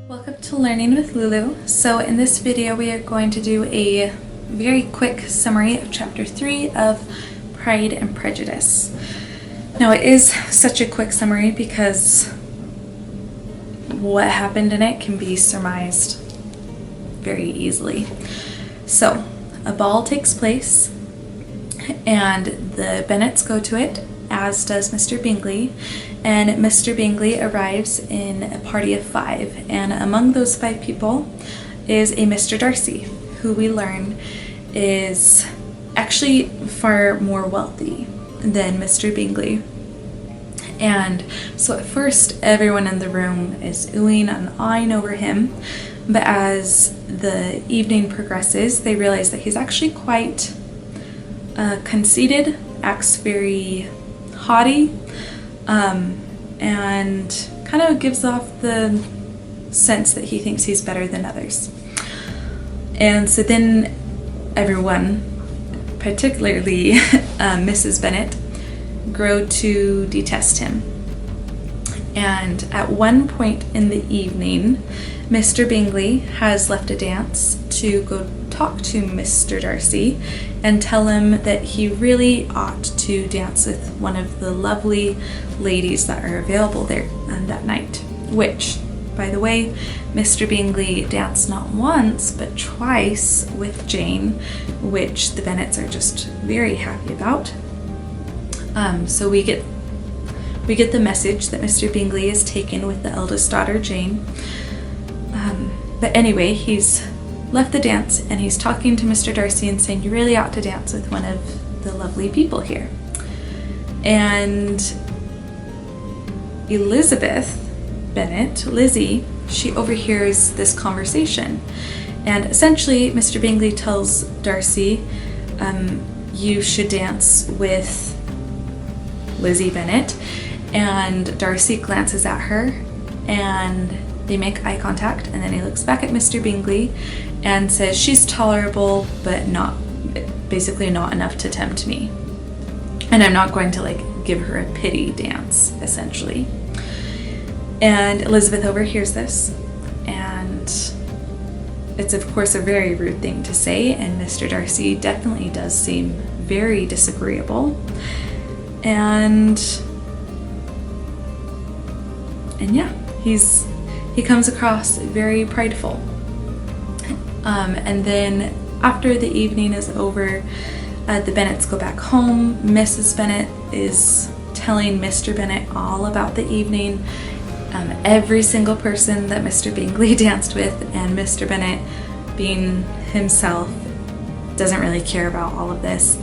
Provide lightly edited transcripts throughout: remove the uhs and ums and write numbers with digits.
Welcome to Learning with Lulu. So in this video we are going to do a very quick summary of chapter 3 of Pride and Prejudice. Now it is such a quick summary because what happened in it can be surmised very easily. So a ball takes place and the Bennets go to it, as does Mr. Bingley, and Mr. Bingley arrives in a party of 5, and among those 5 people is a Mr. Darcy, who we learn is actually far more wealthy than Mr. Bingley. And so at first everyone in the room is oohing and awing over him, but as the evening progresses they realize that he's actually quite conceited, acts very haughty, and kind of gives off the sense that he thinks he's better than others. And so then everyone, particularly Mrs. Bennet, grow to detest him. And at one point in the evening, Mr. Bingley has left a dance to go talk to Mr. Darcy and tell him that he really ought to dance with one of the lovely ladies that are available there that night, which, by the way, Mr. Bingley danced not once but twice with Jane, which the Bennets are just very happy about. So we get the message that Mr. Bingley is taken with the eldest daughter, Jane. But anyway, he's left the dance and he's talking to Mr. Darcy and saying, you really ought to dance with one of the lovely people here. And Elizabeth Bennet, Lizzie, she overhears this conversation. And essentially, Mr. Bingley tells Darcy, you should dance with Lizzie Bennet. And Darcy glances at her and they make eye contact, and then he looks back at Mr. Bingley and says, she's tolerable, but basically not enough to tempt me. And I'm not going to give her a pity dance, essentially. And Elizabeth overhears this, and it's of course a very rude thing to say, and Mr. Darcy definitely does seem very disagreeable. And yeah, he comes across very prideful. And then after the evening is over, the Bennets go back home. Mrs. Bennet is telling Mr. Bennet all about the evening, every single person that Mr. Bingley danced with, and Mr. Bennet, being himself, doesn't really care about all of this,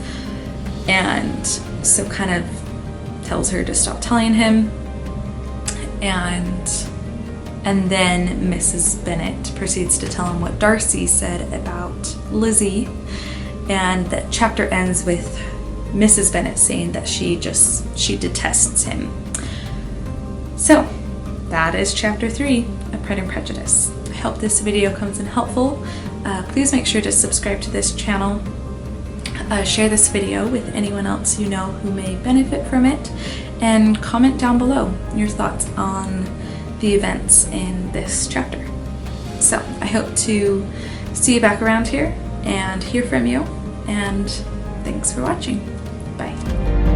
and so kind of tells her to stop telling him. And then Mrs. Bennet proceeds to tell him what Darcy said about Lizzie, and that chapter ends with Mrs. Bennet saying that she detests him. So that is chapter 3 of Pride and Prejudice. I hope this video comes in helpful. Please make sure to subscribe to this channel. Share this video with anyone else you know who may benefit from it, and comment down below your thoughts on the events in this chapter. So I hope to see you back around here and hear from you, and thanks for watching. Bye.